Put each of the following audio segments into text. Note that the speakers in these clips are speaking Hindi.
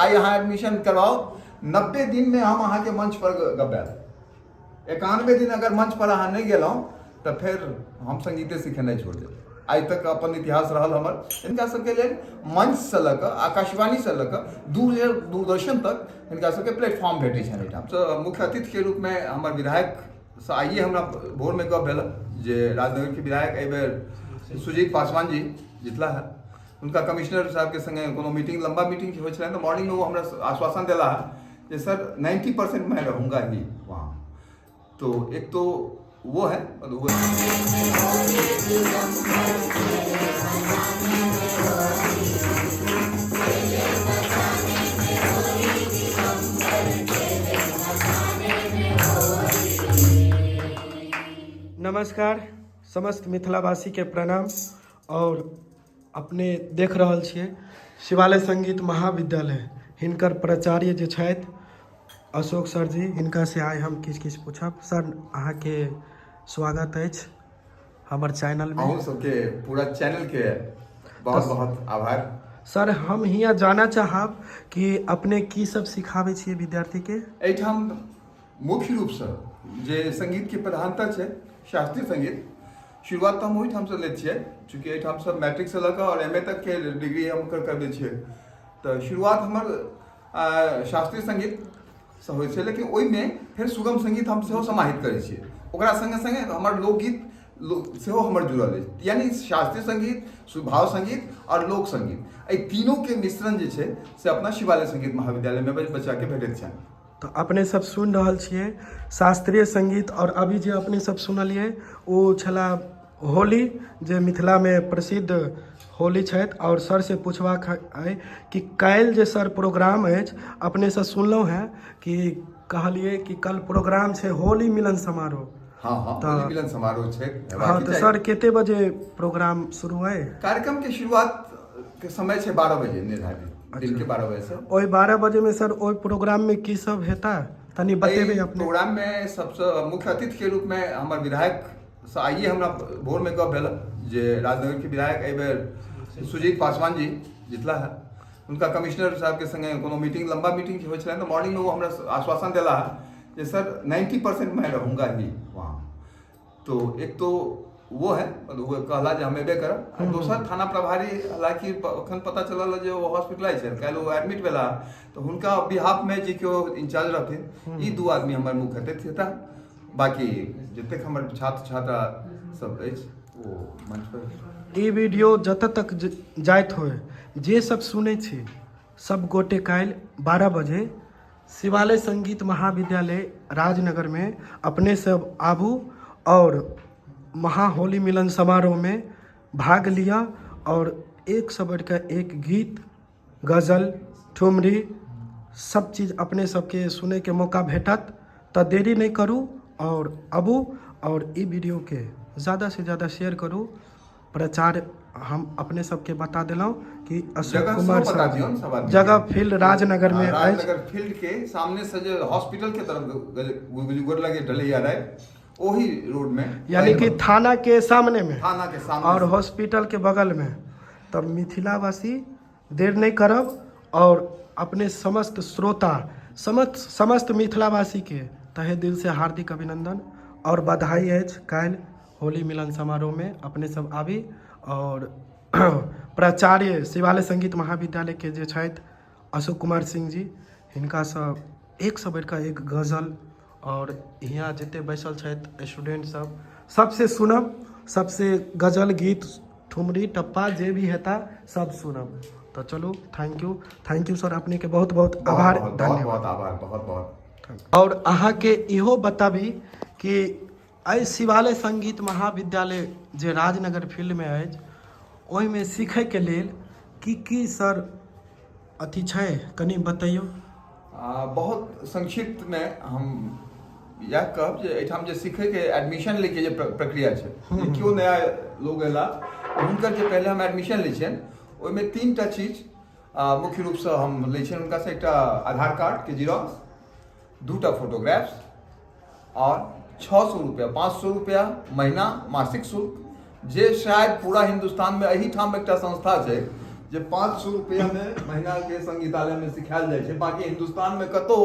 आई अहाँ एडमिशन करवाओ, 90 दिन में हम अहाँ के मंच पर गबाएब। 91 दिन अगर मंच पर अहाँ नहीं गेलहुँ तो फिर हम संगीते सीखेनाइ छोड़ देब। आइ तक अपन इतिहास रहल हमर। हिनका सबके लेल मंच से लऽ कऽ आकाशवाणी से लऽ कऽ दूरदर्शन तक हिनका सबके प्लेटफॉर्म भेटै छनि एहिठाम। तो मुख्य अतिथि के रूप में हमर विधायक से आइए हमरा भोर में गप भेल जे राजनगर के विधायक एहि बेर सुजीत पासवान जी जितला है। उनका कमिश्नर साहब के संगे कोनो मीटिंग, लंबा मीटिंग होइ छलै तो मॉर्निंग में वो हमरा आश्वासन दिला है कि सर 90% मैं रहूँगा ही वहाँ। तो एक तो वो है और वो नमस्कार, समस्त मिथिलावासी के प्रणाम। और अपने देख रहल छियै शिवालय संगीत महाविद्यालय, हिनकर प्राचार्य जे छथि अशोक सर जी, हिनका से आइ हम किछु पूछब। सर अहाँ के स्वागत अछि हमर चैनल में। अहूँ सबके पूरा चैनल के बहुत बहुत आभार। सर हम हियाँ जाना चाहब कि अपने की सब सिखाबै छियै विद्यार्थी के। एहिठाम मुख्य रूप से जे संगीत के प्रधानता छै शास्त्रीय संगीत, शुरुआत तो हम ओहिठाम से लै छियै, चूँकि एहिठाम सब मैट्रिक से लऽ कऽ और MA तक के डिग्री हम करबै छियै। तो शुरुआत हमर शास्त्रीय संगीत से होइ छै, लेकिन ओहिमे फिर सुगम संगीत हम सेहो समाहित करै छियै। ओकरा संगे संगे हमर लोकगीत सेहो हमर जुड़ल अछि, यानी शास्त्रीय संगीत, भाव संगीत और लोक संगीत, एहि तीनों के मिश्रण जे छै से अपना शिवालय संगीत महाविद्यालय में बच्चा के भेटैत छनि। तो अपने सब सुनि रहल छियै शास्त्रीय संगीत। और अभी जे अपने सब सुनलियै ओ छला होली, जे मिथिला में प्रसिद्ध होली छथि। और सर से पूछबाक है कि काल्हि जे सर प्रोग्राम अछि, अपने से सुनलहुँ हैं कि कहलिए कि कल प्रोग्राम छै होली मिलन समारोह। हाँ होली मिलन समारोह छै। हाँ तो सर कते बजे प्रोग्राम शुरू है? कार्यक्रम के शुरुआत के समय छै 12 बजे निर्धारित, दिन के 12 बजे से। ओहि 12 बजे में सर ओहि प्रोग्राम में की सब हेता तनी बतेबै अपने। प्रोग्राम में सबसे मुख्य अतिथि के रूप में हमर विधायक से आइए हमरा भोर में गप भेल जे राजनगर के विधायक एहि बेर सुजीत पासवान जी जितला है। उनका कमिश्नर साहब के संगे कोनो मीटिंग, लंबा मीटिंग होइ छलै तो मॉर्निंग में वो हमरा आश्वासन दिला है कि सर 90% मैं रहूँगा ही वहाँ। तो एक तो वो है, वो कहला जे हम एबे करब। दोसर थाना प्रभारी, हालांकि अखन पता चलल जे वो हॉस्पिटलाइज है, काल्हि वो एडमिट भेला, तो हुनका बिहाफ में जे केओ इंचार्ज रहथिन, ई 2 आदमी हमर मुख्य अतिथि हेता। बाकी जतेक हमर छात्र छात्रा सब अछि वो मंच पर। ई वीडियो जतऽ तक जाइत होय, जे सब सुनै छी सब गोटे काल्हि 12 बजे शिवालय संगीत महाविद्यालय राजनगर में अपने सब आबू और महा होली मिलन समारोह में भाग लिया। और एक से बढ़कर एक गीत, गज़ल, ठुमरी सब चीज़ अपने सबके सुने के मौका भेटत। तो देरी नहीं करूँ और अबू और ई वीडियो के ज़्यादा से ज़्यादा शेयर करूँ। प्रचार हम अपने सबके बता दिलौं कि अशोक कुमार सर जगह फील्ड राजनगर में, राजनगर फील्ड के सामने से जो हॉस्पिटल के तरफ गुजर लगे ढलैया राय, वही रोड में, यानी कि थाना के सामने में, थाना के सामने और हॉस्पिटल के बगल में। तब मिथिलावासी देर नहीं करब और अपने समस्त श्रोता, समस्त मिथिलावासी के तहे दिल से हार्दिक अभिनंदन और बधाई अछि। काल्हि होली मिलन समारोह में अपने सब आबी। और प्राचार्य शिवालय संगीत महाविद्यालय के जे छथि अशोक कुमार सिंह जी, हिनका सब एक से बढ़कर एक गज़ल, और यहाँ जते बैसल छथि स्टूडेंट सब, सबसे सुनब, सबसे गज़ल, गीत, ठुमरी, टप्पा जे भी हेता सब सुनब। तो चलो, थैंक यू सर, अपने के बहुत बहुत आभार, धन्यवाद। आभार, बहुत बहुत। और अहाँ के इहो बताबी कि एहि शिवालय संगीत महाविद्यालय जे राजनगर फील्ड में अछि, ओहि में सीखै के लेल की सर अथी छै, कनी बतैयो। बहुत संक्षिप्त में हम यह कहब जे एहिठाम जे सीखै के एडमिशन ले के जे प्रक्रिया छै, केओ नया लोग एला हुनकर जे पहले हम एडमिशन लै छियनि, ओहिमे 3टा चीज मुख्य रूप से हम लै छियनि हुनका से। एकटा आधार कार्ड के जीरोक्स, 2टा फोटोग्राफ्स और 600 रुपया, 500 रुपया महीना मासिक शुल्क, जे शायद पूरा हिंदुस्तान में एही ठाम एकटा संस्था छै जे 500 रुपया में महीना के संगीतालय में सिखायल जाए छै। बाकी हिंदुस्तान में कतो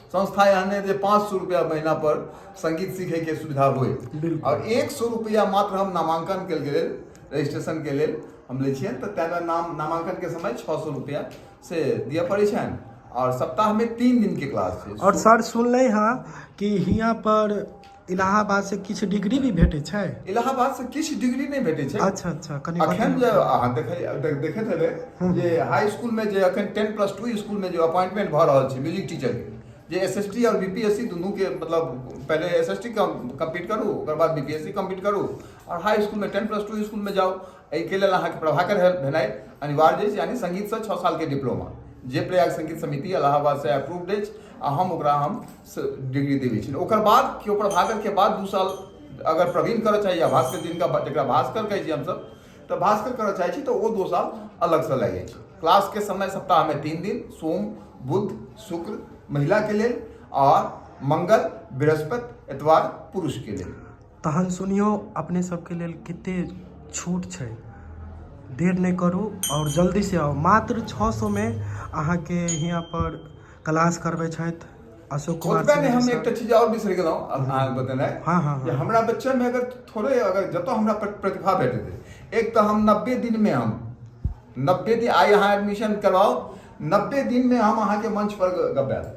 संस्था एहन है जे 500 रुपया महीना पर संगीत सीखे के सुविधा हुए। और 100 रुपया मात्र हम नामांकन के लेल, रजिस्ट्रेशन के लेल हम लै छियनि। तऽ ताहिमे नामांकन के समय 600 रुपया से दिअ पड़ै छनि। और सप्ताह में 3 दिन के क्लास छै। और सर सुनले हाँ कि हियाँ पर इलाहाबाद से किछु डिग्री भी भेटे छै। इलाहाबाद से किछु डिग्री नहीं भेटे छै। अच्छा अच्छा, कनी अखन जे अहाँ देखैत हेबै जे हाई स्कूल में जे अखन 10+2 स्कूल में जो अपॉइंटमेंट भऽ रहल छै म्यूजिक टीचर के, जे SST और BPSC दुनू के, मतलब पहले SST कम्पीट करू, ओकर बाद BPSC कम्पीट करू, और हाई स्कूल में 10+2 स्कूल में जाउ। एहिके लेल अहाँके प्रभाकर भेनाइ अनिवार्य अछि, यानी संगीत से 6 साल के डिप्लोमा, जे प्रयाग संगीत समिति इलाहाबाद से अप्रूव्ड अछि। आ हम ओकरा हम डिग्री देवे छी। ओकर बाद केओ प्रभाकर के बाद 2 साल अगर प्रवीण करऽ चाहिए, भास्कर जिनका जकरा भास्कर कहै छी हमसब, तऽ भास्कर करऽ चाहै छी तऽ ओ 2 साल अलग से लागि जाइ छै। क्लास के समय सप्ताह में 3 दिन, सोम बुध शुक्र महिला के लेल, और मंगल बृहस्पति एतवार पुरुष के लेल। तहन सुनियो अपने सबके लेल कते छूट छै। देर नहीं करू और जल्दी से आओ। मात्र 600 में अहाँ के यहाँ पर क्लास करबै छथि अशोक कुमार ओतबे सिंह नहीं, हम जी एकटा चीज और बिसरि गेलहुँ अहाँके बतेनाइ। जे हमरा बच्चा में अगर थोड़े, अगर जतऽ हमरा प्रतिभा भेटतै, एक तो हम 90 दिन में, हम 90 दिन आइ अहाँ एडमिशन करवाओ, 90 दिन में हम अहाँ के मंच पर गबायब।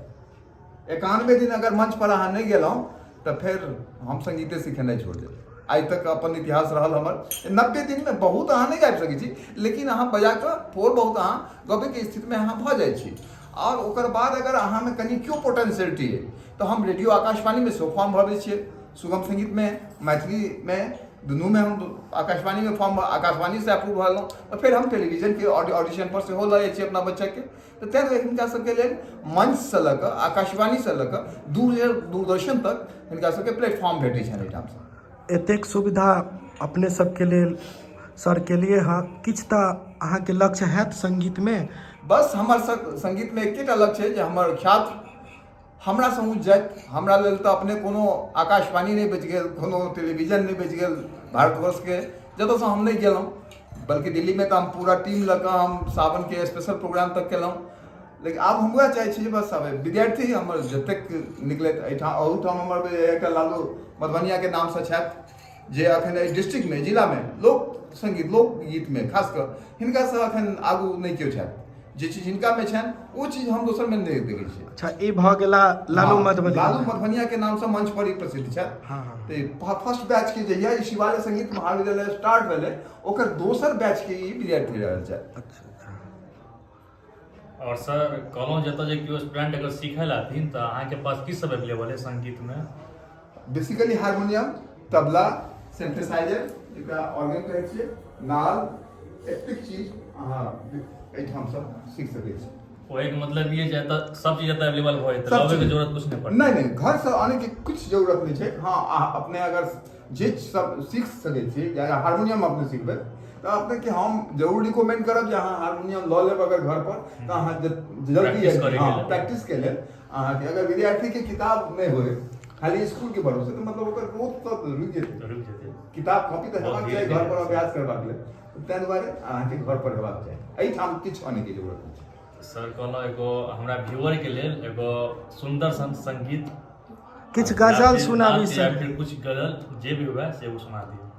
91 दिन अगर मंच पर अहाँ नहीं गेलहुँ तऽ फिर हम संगीते सिखेनाइ छोड़ देब। आइ तक अपन इतिहास रहल हमर। 90 दिन में बहुत अहाँ नहीं गाबि सकै छी, लेकिन अहाँ बजा कऽ थोड़ बहुत अहाँ गबै के स्थिति में अहाँ भऽ जाइ छी। और ओकर बाद अगर अहाँ में कनी क्यों पोटेंशियलिटी है तो हम रेडियो आकाशवाणी में सेहो फॉर्म भरबै छियै। सुगम संगीत में, मैथिली में, दुनू में हम आकाशवाणी में फॉर्म, आकाशवाणी से अप्रूव भरलहुँ। और फिर हम टेलीविजन के ऑडिशन पर सेहो लऽ जाइ छियै अपना बच्चा के। तऽ ताहि दुआरे हिनका सबके लेल मंच से लऽ कऽ, आकाशवाणी से लऽ कऽ दूरदर्शन तक हिनका सबके प्लेटफॉर्म भेटै छनि एहिठाम से। एतेक सुविधा अपने सबके लेल सर के लिए हाँ, किछु तऽ अहाँके लक्ष्य हैत संगीत में। बस हमर संगीत में एकेटा लक्ष्य है जे हमर ख्यात हमरा से ऊँच जायत। हमरा लेल तऽ अपने कोनो आकाशवाणी नहीं बचि गेल, कोनो टेलीविजन नहीं बचि गेल भारतवर्ष के, जतऽ से हम नहीं गेलहुँ। बल्कि दिल्ली में तऽ हम पूरा टीम लऽ कऽ हम सावन के स्पेशल प्रोग्राम तक केलहुँ। लेकिन आब हम वएह चाहै छी जे बस आब विद्यार्थी हमर जतेक निकलैत एहिठाम, अहूठाम हमर एकटा लालू मधुबनिया के नाम से छथि, जे अखन एहि डिस्ट्रिक्ट में, जिला में लोक संगीत, लोकगीत में खासकर हिनका से अखन आगू नहीं केओ छथि। जे चीज हिनका में छनि ओ चीज हम दोसर में नहीं देखै छियै। अच्छा, ई भऽ गेला लालू मधुबनिया। लालू मधुबनिया के नाम से मंच पर ही प्रसिद्ध छथि। हाँ। तो फर्स्ट बैच के जहिया ई शिवालय संगीत महाविद्यालय स्टार्ट भेलै, ओकर दोसर बैच के ई विद्यार्थी रहल छथि। अच्छा। और सर कहलहुँ जतऽ जे केओ स्टूडेंट अगर सीखै लए आथिन तऽ अहाँके पास की सब अवेलेबल है संगीत में? बेसिकली हारमोनियम, तबला, सिंथेसाइजर, जेकरा ऑर्गन कहै छियै, नाल, एतेक चीज अहाँ एहिठाम सब सीख सकै छी। ओहे के मतलब ये जे सब चीज एतऽ अवेलेबल हो जेतै, लाबे के जरूरत कुछ नहीं पड़तै। नहीं, घर से आने के कुछ जरूरत नहीं है। हाँ, अपने अगर जे सब सीख सकै छी, या हारमोनियम अपने सीखबै तो अपने के हम जरूर रिकमेंड करब जे अहाँ हारमोनियम लऽ लेब अगर घर पर, तो अहाँ जल्दी प्रैक्टिस के लेल अहाँ के, अगर विद्यार्थी के किताब नहीं होय, खाली स्कूल के भरोसे, तो मतलब ओकर ग्रोथ तो रुकि जेतै। किताब कॉपी तो हेबाक चाही घर पर अभ्यास करबाक लेल। ताहि दुआरे अहाँके घर पर हेबाक चाही, एहिठाम किछु आने के जरूरत नहीं छै। सर कहलहुँ एगो हमरा व्यूअर के लेल एगो सुंदर संगीत, किछु गजल सुनाबी या सर। फिर कुछ गजल जे भी हुए से वो सुना दियौ।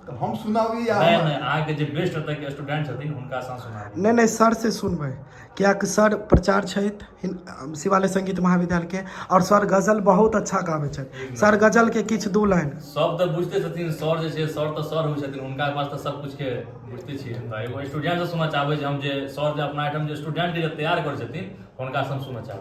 तो हम सुनाबी या नहीं, अहाँके जे बेस्ट एतऽ के स्टूडेंट छथिन हुनका सँ सुनाबी। नहीं सर से सुनबै, कियाकि सर प्रचार छथि शिवालय संगीत महाविद्यालय के, और सर गजल बहुत अच्छा गाबै छथि। सर गजल के किछु 2 लाइन। सब तऽ बुझते छथिन, सर जे छै सर तऽ सर होइ छथिन, हुनका पास तऽ सब कुछ के बुझते छियै। तऽ एगो स्टूडेंट से सुनऽ चाहबै जे हम जे सर जे अपना आइटम जे स्टूडेंट के तैयार करै छथिन हुनका से हम सुनऽ चाहबै।